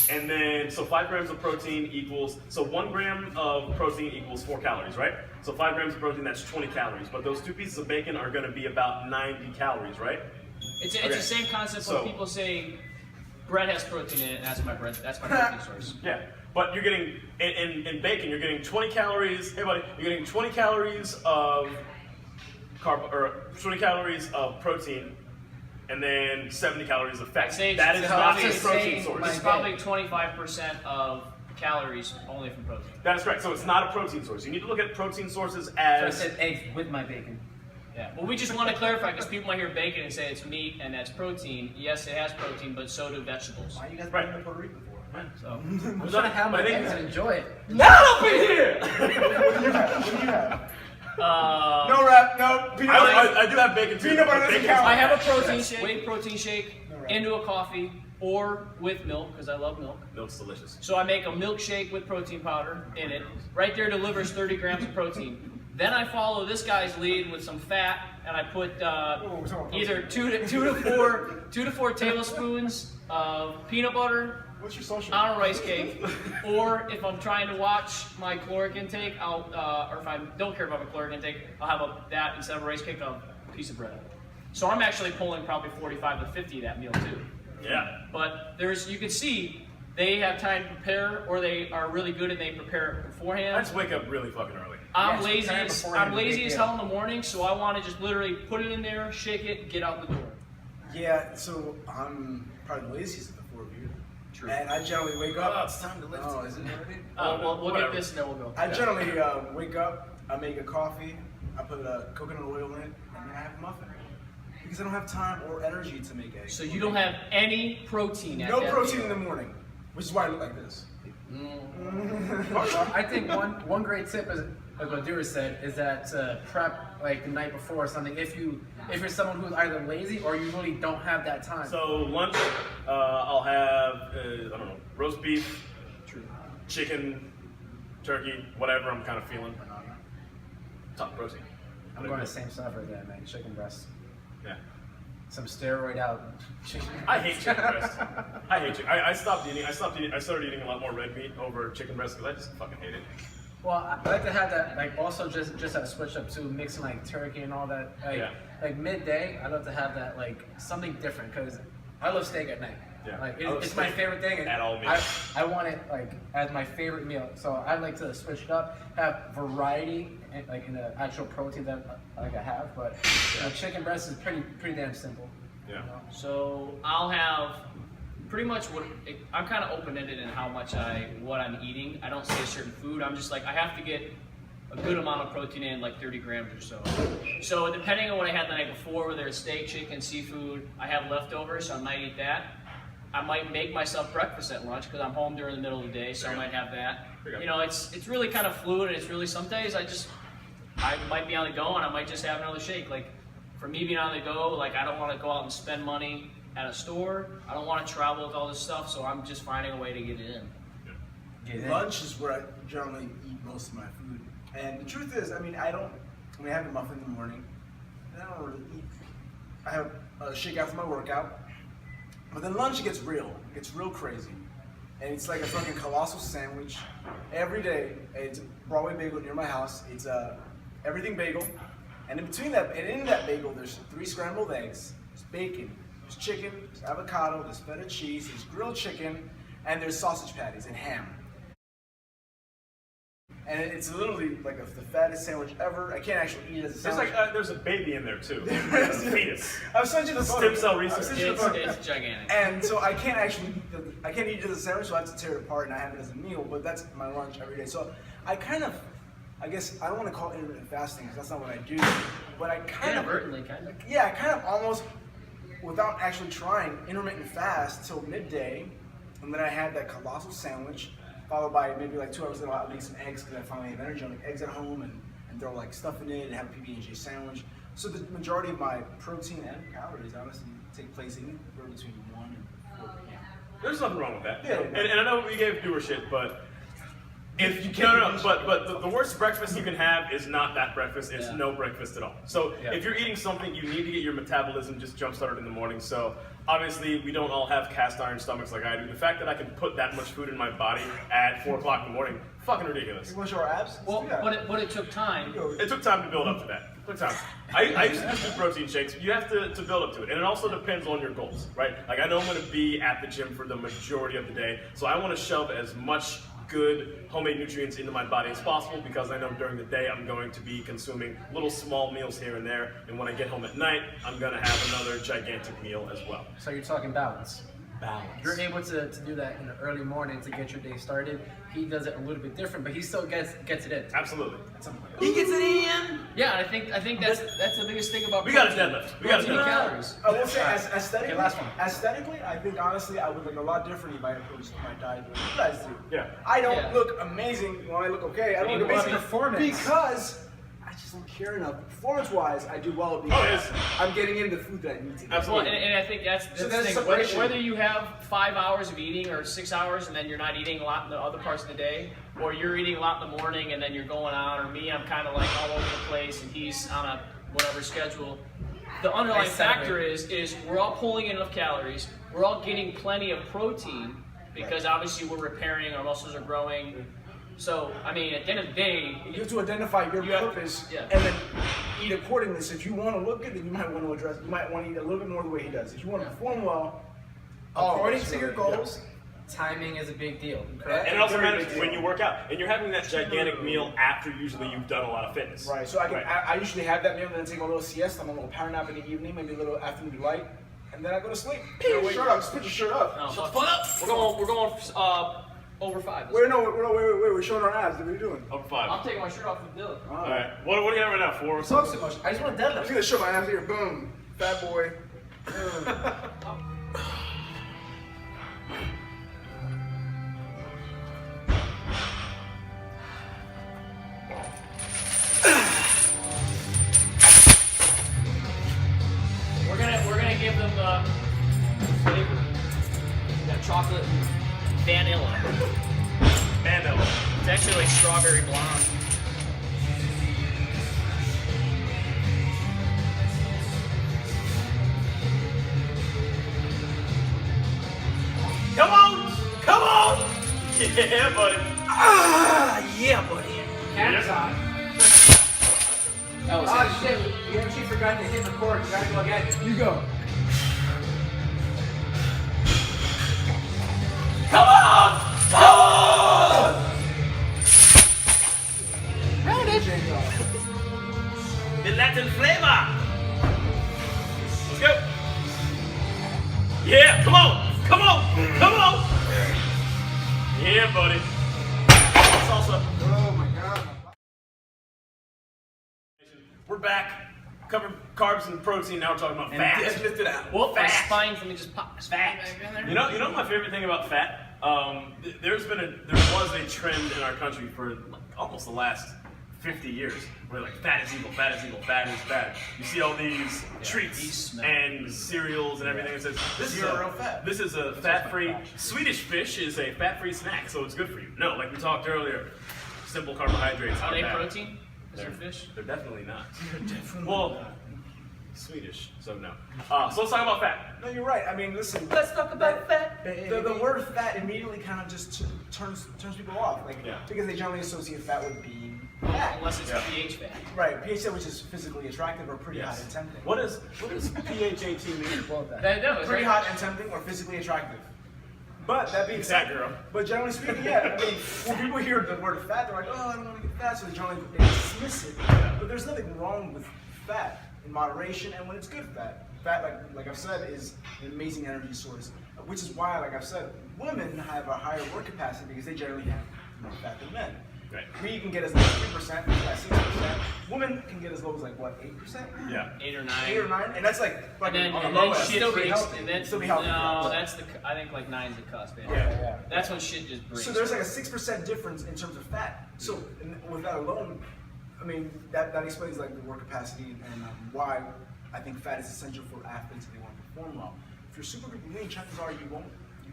And then so 5 grams of protein equals 1 gram of protein equals 4 calories, right? So 5 grams of protein, that's 20 calories. But those 2 pieces of bacon are gonna be about 90 calories, right? It's Okay. the same concept So- when people say bread has protein in it, and that's my bread. That's my protein source. Yeah. But you're getting in bacon, you're getting 20 calories. Hey buddy, you're getting 20 calories of 20 calories of protein, and then 70 calories of fat. I'd say That it's is not probably a the protein same, source. It's probably 25% of calories only from protein. That is correct. So it's not a protein source. You need to look at protein sources So I as said eggs with my bacon. Yeah. Well, we just want to clarify because people might hear bacon and say it's meat and that's protein. Yes, it has protein, but so do vegetables. Why you guys Right. been to Puerto Rico for? So I'm trying to have my I think- eggs and enjoy it. not up in here. What do you have? What do you have? No wrap, no peanut butter. I do have bacon too. Peanut butter but doesn't bacon is count. I have a fat. protein shake, whey protein shake right. into a coffee or with milk because I love milk. Milk's delicious. So I make a milkshake with protein powder in it. Right there delivers 30 grams of protein. Then I follow this guy's lead with some fat, and I put either two to four tablespoons of peanut butter What's your social? on a rice cake, or if I'm trying to watch my caloric intake, or if I don't care about my caloric intake, I'll have that instead of a rice cake, a piece of bread. So I'm actually pulling probably 45 to 50 that meal too. Yeah. But you can see they have time to prepare, or they are really good and they prepare it beforehand. I just wake up really fucking early. I'm Yes, lazy. prepare beforehand I'm is a lazy big as deal. hell in the morning, so I want to just literally put it in there, shake it, get out the door. Yeah, so I'm probably the laziest of the 4 of you. True. And I generally wake up. Oh, it's time to lift. Oh, is it already? We'll get whatever. this and then we'll go. I generally wake up, I make a coffee, I put coconut oil in it, and then I have a muffin. Because I don't have time or energy to make eggs. So you don't have any protein at No that protein meal. in the morning, which is why I look like this. Well, I think one great tip, as Badura said, is that prep like the night before or something. If you're someone who's either lazy or you really don't have that time. So lunch, I'll have I don't know, roast beef, chicken, turkey, whatever I'm kind of feeling. Top protein. I'm going the same stuff right there, man. Chicken breast, Yeah. some steroid out chicken. I hate chicken breast. I hate chicken. I stopped eating. I started eating a lot more red meat over chicken breast because I just fucking hate it. Well, I like to have that, like, also just a switch up to mixing like turkey and all that. Like, Yeah. like midday, I love to have that like something different because I love steak at night. Yeah. Like I love it's my steak favorite thing. And at all meals. I want it like as my favorite meal. So I like to switch it up, have variety, like in the actual protein that like I have. But you know, chicken breast is pretty damn simple. Yeah. You know? So I'll have pretty much I'm kind of open-ended in how much what I'm eating. I don't say a certain food. I'm just like I have to get a good amount of protein in, like 30 grams or so. So depending on what I had the night before, whether it's steak, chicken, seafood, I have leftovers, so I might eat that. I might make myself breakfast at lunch because I'm home during the middle of the day, so I might have that. You know, it's really kind of fluid, and it's really some days I might be on the go and I might just have another shake. Like for me being on the go, like I don't want to go out and spend money at a store. I don't want to travel with all this stuff, so I'm just finding a way to get it in. Lunch is where I generally eat most of my food. And the truth is, I mean, I have a muffin in the morning, and I don't really eat. I have a shake after my workout. But then lunch gets real. It gets real crazy. And it's like a fucking colossal sandwich. Every day, it's a Broadway bagel near my house. It's a everything bagel. And in between that, and in that bagel, there's 3 scrambled eggs, there's bacon, there's chicken, there's avocado, there's feta cheese, there's grilled chicken, and there's sausage patties and ham. and it's literally like the fattest sandwich ever. I can't actually eat it as a There's sandwich. like there's a baby in there too. A fetus. I was sent you the photo. Stem cell I research. sent you the photo. It's gigantic. And so I can't actually I can't eat it as a sandwich, so I have to tear it apart and I have it as a meal. But that's my lunch every day. So I guess I don't want to call it intermittent fasting because that's not what I do. But I kind of Inadvertently, kind of. Yeah, I kind of almost, without actually trying, intermittent fast till midday, and then I had that colossal sandwich, followed by maybe like 2 hours later I'll make some eggs because I finally have energy. I'll make eggs at home and throw like stuff in it and have a PB&J sandwich. So the majority of my protein and calories honestly take place in between 1 and 4 p.m. There's nothing wrong with that. Yeah. And I know we gave doer shit, but if you can't no, do but the worst breakfast you can have is not that breakfast. It's Yeah. no breakfast at all. So Yeah. if you're eating something, you need to get your metabolism just jump started in the morning. So obviously we don't all have cast iron stomachs like I do. The fact that I can put that much food in my body at 4 o'clock in the morning, fucking ridiculous. You want to show our abs? Well, Yeah. but it took time. It took time to build up to that. It took time. I used to just do protein shakes. You have to build up to it. And it also depends on your goals, right? Like I know I'm going to be at the gym for the majority of the day. So I want to shove as much good homemade nutrients into my body as possible because I know during the day I'm going to be consuming little small meals here and there. And when I get home at night, I'm going to have another gigantic meal as well. So you're talking balance. Balance. You're able to do that in the early morning to get your day started. He does it a little bit different, but he still gets it in. Absolutely. He gets it in. Yeah, I think that's the biggest thing about We got a protein. deadlift. We got a Protein and deadlift. calories. I will say, aesthetically, Okay, last one. aesthetically, I think honestly, I would look a lot different if I approached my diet the way you guys do. Yeah. I don't Yeah. look amazing when I look okay. I don't You look need more amazing performance. because I just don't care enough. Performance-wise, I do well because yes. I'm getting into the food that I need to. Well, Absolutely. and I think that's So the there's thing. separation. Whether you have 5 hours of eating or 6 hours and then you're not eating a lot in the other parts of the day, or you're eating a lot in the morning and then you're going on, or me, I'm kind of like all over the place and he's on a whatever schedule. The underlying Nice segue. factor is we're all pulling in enough calories, we're all getting plenty of protein because obviously we're repairing, our muscles are growing. So, I mean, at the end of the day, You have to identify your You have- purpose yeah. and then eat accordingly. So if you want to look good, then you might want to address. You might want to eat a little bit more the way he does. If you want to perform well, according to your goals, Timing is a big deal. Correct. And it also Very matters big when deal. you work out. And you're having that gigantic meal after usually you've done a lot of fitness. right? So I can. Right. I usually have that meal and then take a little siesta, a little power nap in the evening, maybe a little afternoon light, and then I go to sleep. Shirt up. Just put your shirt up. no, shut the fuck up. We're going over 5. Wait, we're showing our abs. What are we doing? Over 5. I'm taking my shirt off with Dylan. All right. What do you have right now? 4? Talk so much. I just want to I'm deadlift. gonna show my abs here. Boom, fat boy. We're gonna give them the flavor. We got chocolate and vanilla. Vanilla. It's actually like strawberry blonde. Come on! Come on! Yeah, buddy. Yeah, buddy. Hands on. That was Oh shit, we actually forgot to hit record. We gotta go again. You go. Come on! Come on! The Latin flavor. Let's go. Yeah, come on! Come on! Come on! Yeah, buddy. Salsa. Oh my god. We're back. Covered carbs and protein. Now we're talking about fat. Deadlifted out. Well, my Fat. spines, let me just pop this fat back in there. You know my favorite thing about fat? There was a trend in our country for like almost the last 50 years where like fat is evil, fat is evil, fat is bad. You see all these treats smell. and cereals and everything that says this is Zero fat. This is a fat-free. Swedish fish is a fat-free snack, so it's good for you. No, like we talked earlier, simple carbohydrates. Are they bad. protein? Is there fish? They're definitely not. Well, Swedish, so no. So let's talk about fat. No, you're right. I mean, listen. Let's talk about fat. The word fat immediately kind of just turns people off, like Yeah. because they generally associate fat with being fat. Unless it's Yeah. pH fat. Right, pH which is physically attractive or pretty hot and tempting. What does PH18 mean? Well, that. That, no, it's Pretty right. hot and tempting or physically attractive. But that being Fat said, girl. but generally speaking, yeah, I mean, when people hear the word fat, they're like, oh, I don't want to get fat, so they dismiss it. But there's nothing wrong with fat in moderation, and when it's good fat. Fat, like I've said, is an amazing energy source, which is why, like I've said, women have a higher work capacity because they generally have more fat than men. Right. We can get as low as 3%, 6%. Women can get as low as like what, 8%? Yeah. 8 or 9. 8 or 9, and that's like And then, on the and low then end. shit Still be breaks, healthy. and then Still be healthy. no, that's I think like 9's the cusp. Yeah. Yeah. That's when shit just breaks. So there's like a 6% difference in terms of fat. So with that alone, I mean that explains like the work capacity and why I think fat is essential for athletes if they want to perform well. If you're super duper lean, chances are you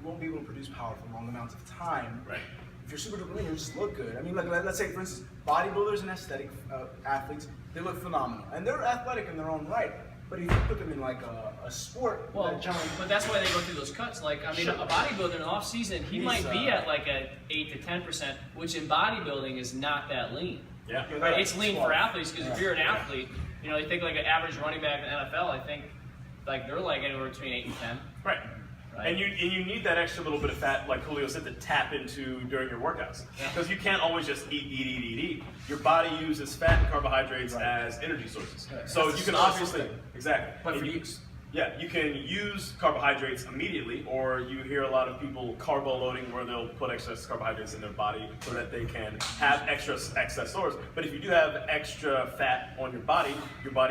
won't be able to produce power for long amounts of time. Right. If you're super duper lean, you just look good. I mean, like let's say for instance, bodybuilders and aesthetic athletes, they look phenomenal and they're athletic in their own right. But if you put them in like a sport, Well, that generally, but that's why they go through those cuts. Like, I mean, Sure. a bodybuilder in the off season, he He's, might be at like a 8 to 10%, which in bodybuilding is not that lean. Yeah. Right? It's lean for Well, athletes because if you're an athlete, you know, you think like an average running back in the NFL, I think like they're like anywhere between 8 and 10. Right. Right. And you need that extra little bit of fat, like Julio said, to tap into during your workouts. Yeah. Because you can't always just eat. Your body uses fat and carbohydrates Right. as energy sources. Right. So That's you can the source obviously, of it. exactly. But And for you- use. Yeah, you can use carbohydrates immediately, or you hear a lot of people carbo loading where they'll put excess carbohydrates in their body so that they can have excess stores. But if you do have extra fat on your body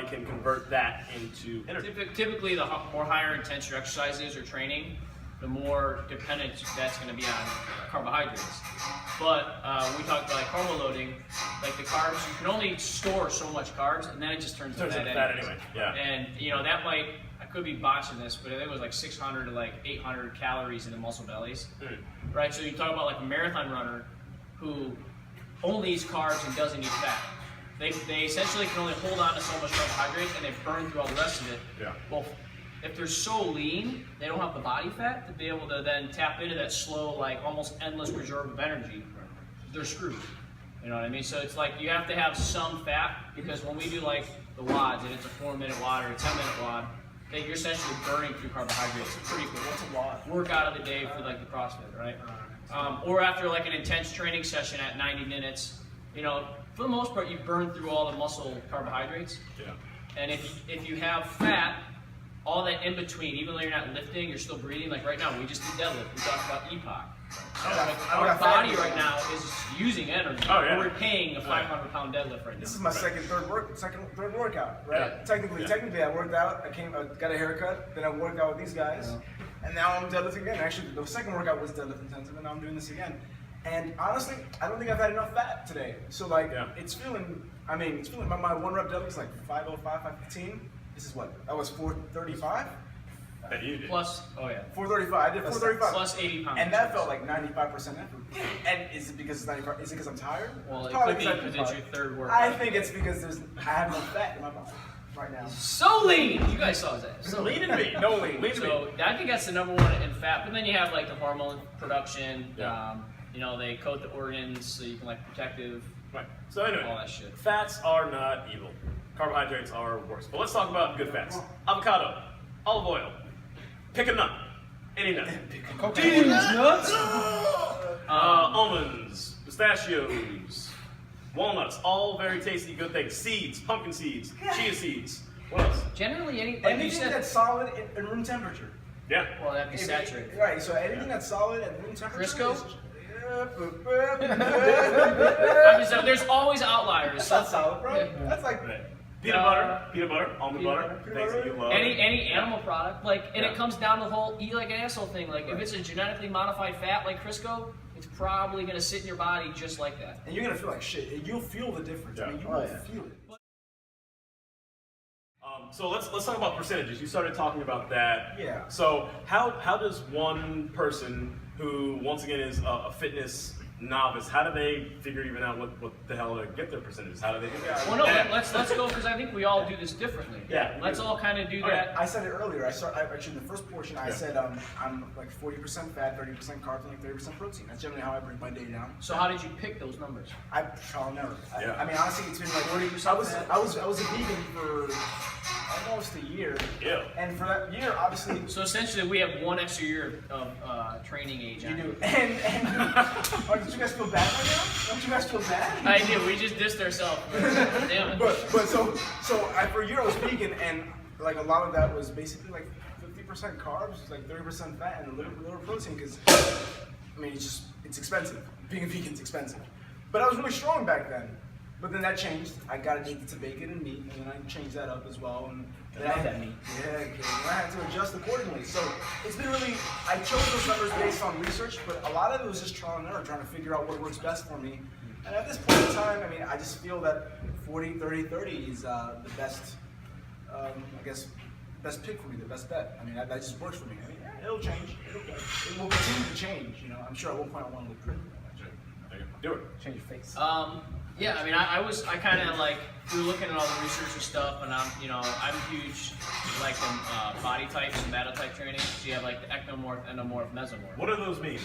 can convert that into energy. Typically, the more higher intense your exercise is or training, the more dependent that's going to be on carbohydrates. But when we talk about like carbo loading, like the carbs, you can only store so much carbs, and then it just turns into fat anyway. Yeah. And you know that might, I could be botching this, but I think it was like 600 to like 800 calories in the muscle bellies, right? So you talk about like a marathon runner who only eats carbs and doesn't eat fat. They essentially can only hold on to so much carbohydrates and they burn through all the rest of it. Yeah. Well, if they're so lean, they don't have the body fat to be able to then tap into that slow, like almost endless reserve of energy. They're screwed. You know what I mean? So it's like you have to have some fat because when we do like the WODs and it's a 4-minute WOD or a 10-minute WOD, that you're essentially burning through carbohydrates. It's pretty cool. what's a lot? Workout of the day for like the CrossFit, right? Or after like an intense training session at 90 minutes, you know, for the most part, you burn through all the muscle carbohydrates. Yeah. And if you have fat, all that in between, even though you're not lifting, you're still breathing. Like right now, we just did deadlift. We talked about EPOC. Our body right now is using energy. Oh, yeah. We're paying a 500-pound deadlift right now. This is my third workout, right? Yeah. Technically, I worked out. I got a haircut. Then I worked out with these guys, and now I'm deadlifting again. Actually, the second workout was deadlift intensive, and now I'm doing this again. And honestly, I don't think I've had enough fat today. So like, it's feeling. I mean, it's feeling. My 1 rep deadlift is like 505, 515. This is what? That was 435. That you did. Plus, oh yeah, 435. I did 435. plus 80 pounds. And that felt like 95% effort. And is it because it's 95? Is it because I'm tired? Well, it Probably could be because it's your third workout. I think it's because I have no fat in my body right now. So lean! You guys saw his ass. So Lean and mean. No lean. So I think that's the number one in fat. But then you have like the hormone production. Yeah. You know, they coat the organs so you can like protective, Right. So anyway, all that shit. fats are not evil. Carbohydrates are worse. But let's talk about good fats. Avocado, olive oil, pick a nut, any nut. Nuts? Almonds, pistachios, walnuts, all very tasty, good things. Seeds, pumpkin seeds, chia seeds. What else? Generally, like you Anything said, that's solid in room temperature. Yeah. well, that'd be saturated. Right, so anything that's solid at room temperature. Crisco? That's There's always outliers. not solid, bro. Yeah. That's like. Peanut butter, almond butter, things that you love. Any animal product, like, and Yeah. it comes down to the whole eat like an asshole thing. Like, if it's a genetically modified fat like Crisco, it's probably gonna sit in your body just like that. And you're gonna feel like shit. And you'll feel the difference. I mean, you Oh, will yeah. feel it. So let's talk about percentages. You started talking about that. Yeah. So how does one person who once again is a fitness novice, how do they figure even out what the hell to get their percentages? How do they do that? Well, no, let's go because I think we all do this differently. Yeah. Let's all kind of do that. I said it earlier. Actually, in the first portion, I said I'm like 40% fat, 30% carbs, and like 30% protein. That's generally how I break my day down. So how did you pick those numbers? I trial and error. Yeah. I mean, honestly, it's been like 40% I was a vegan for almost a year. Ew. And for that year, obviously, So essentially, we have 1 extra year of training age. you on do. And oh, did you guys feel bad right now? Don't you guys feel bad? I do. We just dissed ourselves. Damn it. But so for a year I was vegan, and like a lot of that was basically like 50% carbs, like 30% fat, and a little protein. Because I mean, it's expensive. Being a vegan's expensive. But I was really strong back then. But then that changed. I got addicted to bacon and meat, and then I changed that up as well. And then I love that meat. Yeah, okay. And I had to adjust accordingly. So it's been really. I chose those numbers based on research, but a lot of it was just trial and error, trying to figure out what works best for me. And at this point in time, I mean, I just feel that 40, 30, 30 is the best. I guess best pick for me, the best bet. I mean, that just works for me. I mean, yeah, it'll change. It will continue to change. You know, I'm sure at one point I want to look good. Do it. Change your face. Yeah, I mean, I kind of like, we were looking at all the research and stuff, and I'm huge, like the body type, somatotype training. So you have like the ectomorph, endomorph, mesomorph. What do those mean?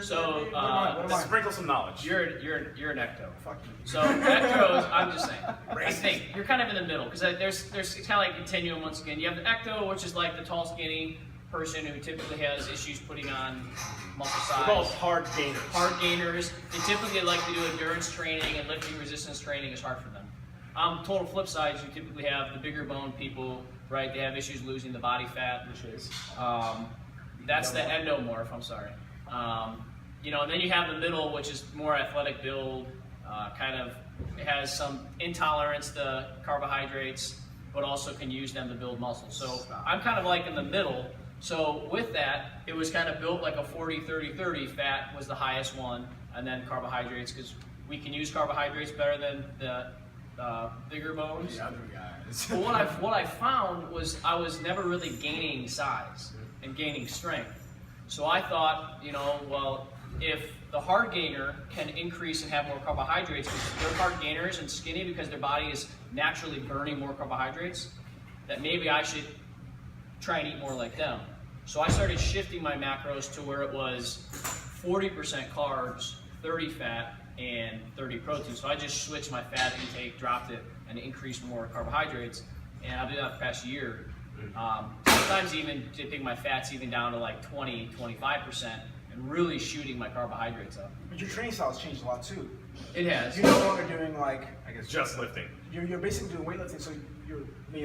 So, What am I? Sprinkle some knowledge. you're an ecto. Fuck you. So ectos, I'm just saying. I think you're kind of in the middle because there's it's kind of like a continuum once again. You have the ecto, which is like the tall, skinny person who typically has issues putting on muscle They're called size. hard gainers. Hard gainers. They typically like to do endurance training, and lifting resistance training is hard for them. Total flip side, you typically have the bigger bone people, right? They have issues losing the body fat, which is that's the endomorph. I'm sorry. And then you have the middle, which is more athletic build, it has some intolerance to carbohydrates, but also can use them to build muscle. So I'm kind of like in the middle. So with that, it was kind of built like a 40-30-30. Fat was the highest one, and then carbohydrates, because we can use carbohydrates better than the bigger bones. The other guys. But what I found was I was never really gaining size and gaining strength. So I thought, well, if the hard gainer can increase and have more carbohydrates, because they're hard gainers and skinny because their body is naturally burning more carbohydrates, that maybe I should try and eat more like them. So I started shifting my macros to where it was 40% carbs, 30 fat, and 30 protein. So I just switched my fat intake, dropped it, and increased more carbohydrates. And I've been that the past year. Sometimes even dipping my fats even down to like 20, 25%, and really shooting my carbohydrates up. But your training style's changed a lot too. It has. You're no longer doing like, I guess, Just lifting. you're basically doing weightlifting. So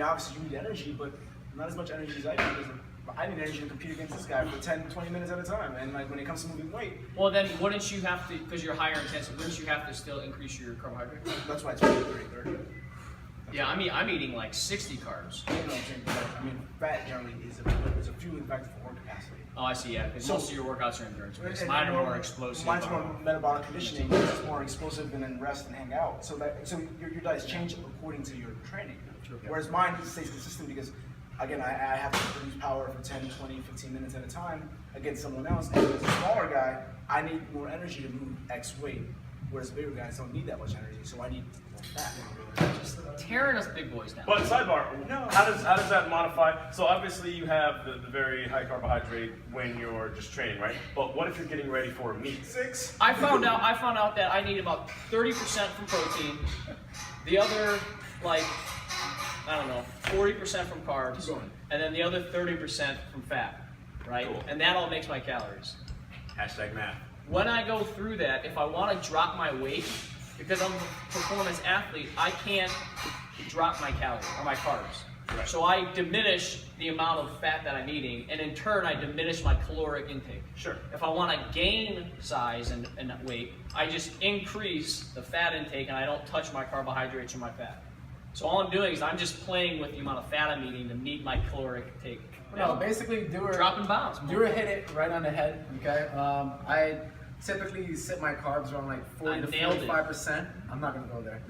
obviously you need energy, but not as much energy as I do. Because I need energy to compete against this guy for 10, 20 minutes at a time. And like when it comes to moving weight, Well, then wouldn't you have to, because you're higher intensive, wouldn't you have to still increase your carbohydrates? that's why it's 30, 30. Yeah, I'm eating like 60 carbs. You know what I'm saying? But, I mean, fat generally is a fueling factor for work capacity. Oh, I see, yeah, because So- most of your workouts are endurance based. And Mine are more explosive. Mine's more metabolic conditioning. Yours is more explosive and then rest and hang out. So your diets change according to your training. Whereas mine stays consistent because, again, I have to produce power for 10, 20, 15 minutes at a time against someone else. And as a smaller guy, I need more energy to move X weight. Whereas bigger guys don't need that much energy, so I need more fat. Tearing us big boys down. But sidebar, No. how does that modify? So obviously you have the very high carbohydrate when you're just training, right? But what if you're getting ready for a meet? 6. I found out that I need about 30% from protein, the other like 40% from carbs, Keep going. and then the other 30% from fat, right? Cool. And that all makes my calories. Hashtag math. When I go through that, if I want to drop my weight, because I'm a performance athlete, I can't drop my calories or my carbs. Right. So I diminish the amount of fat that I'm eating, and in turn, I diminish my caloric intake. Sure. If I want to gain size and weight, I just increase the fat intake, and I don't touch my carbohydrates or my fat. So all I'm doing is I'm just playing with the amount of fat I'm eating to meet my caloric intake. No, basically, Dropping bombs. You hit it right on the head. Okay. I typically set my carbs around like 40 to nailed it. 45%. I'm not gonna go there.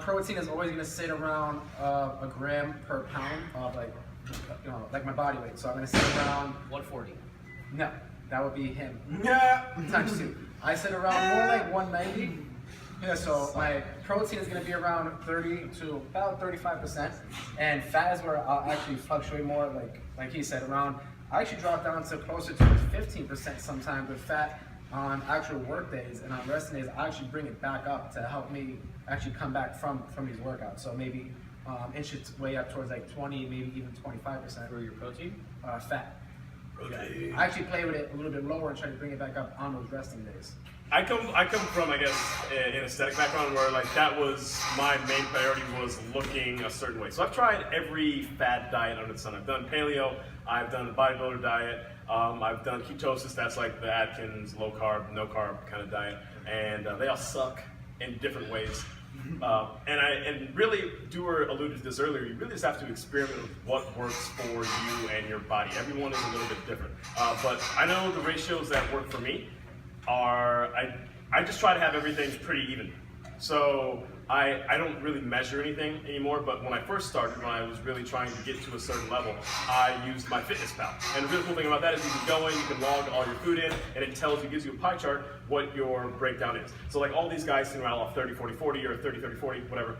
Protein is always gonna sit around a gram per pound of like my body weight. So I'm gonna sit around. 140. No, that would be him Yeah. times 2. I sit around more like 190. Yeah, so my protein is going to be around 30 to about 35%, and fat is where I'll actually fluctuate more, like he said, around. I actually drop down to closer to 15% sometimes with fat on actual work days, and on rest days I actually bring it back up to help me actually come back from these workouts. So maybe inch its way up towards like 20, maybe even 25% For your protein? fat. Protein. I actually play with it a little bit lower and try to bring it back up on those resting days. I come from, I guess, an aesthetic background where like that was my main priority, was looking a certain way. So I've tried every fad diet under the sun. I've done paleo, I've done the bodybuilder diet, I've done ketosis, that's like the Atkins low carb, no carb kind of diet, and they all suck in different ways. And really, Dewar alluded to this earlier, you really just have to experiment with what works for you and your body. Everyone is a little bit different. But I know the ratios that work for me are, I just try to have everything pretty even. So I don't really measure anything anymore, but when I first started, when I was really trying to get to a certain level, I used my MyFitnessPal. And the really cool thing about that is you can go in, you can log all your food in, and it tells you, gives you a pie chart what your breakdown is. So like all these guys can rattle off 30, 40, 40, or 30, 30, 40, whatever.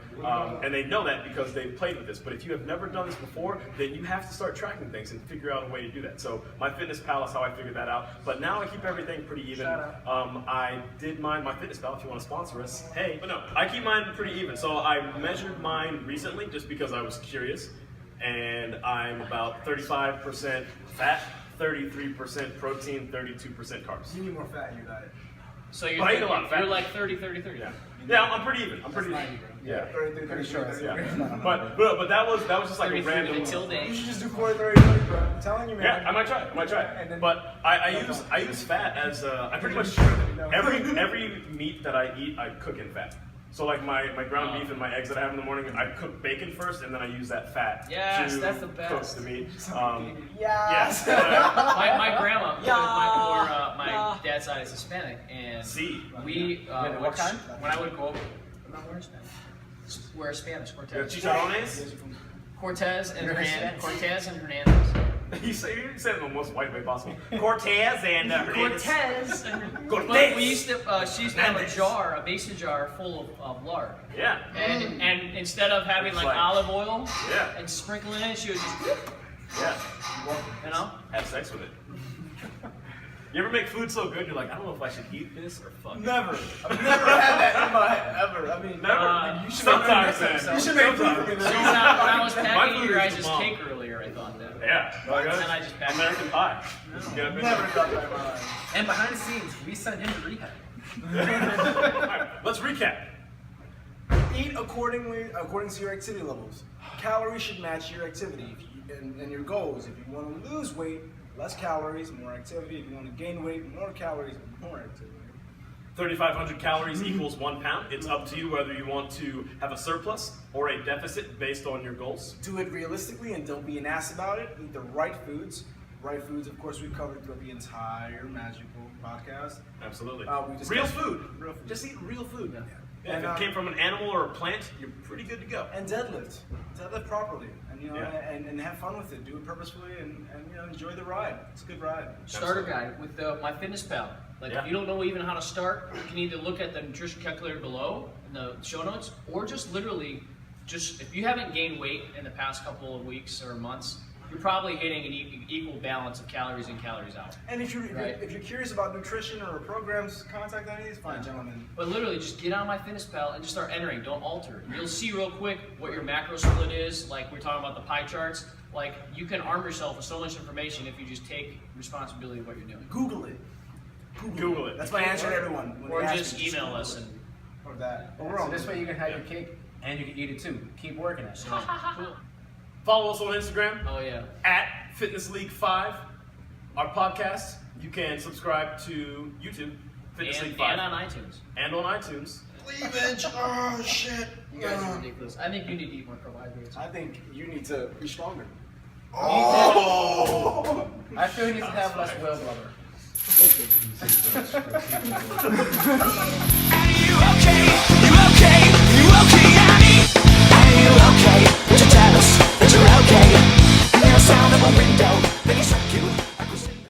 And they know that because they've played with this. But if you have never done this before, then you have to start tracking things and figure out a way to do that. So MyFitnessPal is how I figured that out. But now I keep everything pretty even. I did mine, MyFitnessPal, if you want to sponsor us. Hey, but no, I keep mine pretty even. So I measured mine recently just because I was curious, and I'm about 35% fat, 33% protein, 32% carbs. You need more fat in your diet. So you're, But I eat a lot of fat. you're like 30, 30, 30. Yeah, I'm pretty even. I'm pretty even. 90, bro. Yeah. 30, 30, sure. 30, Yeah. But that was just like a 33 random. until You day. should just do 40, 30, 30, bro. I'm telling you, man. Yeah, I might try it. And then- But I use fat as I pretty much every meat that I eat, I cook in fat. So like my ground beef and my eggs that I have in the morning, I cook bacon first, and then I use that fat Yes, to that's the cook best. the meat. Yes. My grandma, Yeah. my dad's side is Hispanic, and See, we what kind? when I would go over, I'm not wearing Spanish. We're Spanish, Cortez. chicharrones. Cortez and You're Hernandez. Hispanic? Cortez and Hernandez. You say it in the most white way possible. Cortez and Hernandez. Cortez. And Cortez. But we used to, she used to have a Hernandez. jar, a mason jar full of lard. Yeah. And instead of having It's like like- olive oil Yeah. and sprinkling it, she would just, Yeah. you know. Have sex with it. You ever make food so good you're like, I don't know if I should eat this or fuck it. Never. I've never had that in my head, ever. I mean, Never. You should Sometimes, make man. You should make food for me. So when I was My packing food your is guys' bomb. cake earlier, I thought that. Yeah. Like, And then I just packed it. American Pie. Get up in Never there. got that in my life. And behind the scenes, we send him to rehab. Alright, let's recap. Eat according to your activity levels. Calories should match your activity and your goals. If you want to lose weight, less calories, more activity. If you want to gain weight, more calories, more activity. 3,500 calories equals 1 pound. It's up to you whether you want to have a surplus or a deficit based on your goals. Do it realistically and don't be an ass about it. Eat the right foods. Right foods, of course, we've covered throughout the entire magical podcast. Absolutely. We discussed- Real food. Real food. Just eat real food. Yeah. Yeah, And, if it came from an animal or a plant, you're pretty good to go. And deadlift properly, and Yeah. and have fun with it. Do it purposefully, and enjoy the ride. It's a good ride. Starter Absolutely. guide with MyFitnessPal. Like Yeah. if you don't know even how to start, you can either look at the nutrition calculator below in the show notes, or just literally, if you haven't gained weight in the past couple of weeks or months, you're probably hitting an equal balance of calories in, calories out. And if you're Right. if you're curious about nutrition or programs, contact any of these fine gentlemen. But literally, just get on MyFitnessPal and just start entering. Don't alter. You'll see real quick what your macro split is. Like we're talking about the pie charts. Like you can arm yourself with so much information if you just take responsibility of what you're doing. Google it. Google it. That's my answer to everyone. when Or they ask just me, email Google us it. and. Or that. But we're on this way, you can have your cake and you can eat it too. Keep working at it. Cool. Follow us on Instagram Oh yeah. at Fitness League 5. Our podcast, you can subscribe to YouTube, Fitness League 5. And on iTunes. And on iTunes. Cleavage. Oh shit. You guys are ridiculous. I think you need to eat more carbohydrates. I think you need to be stronger. I feel he needs to have less whale blubber. Are you okay?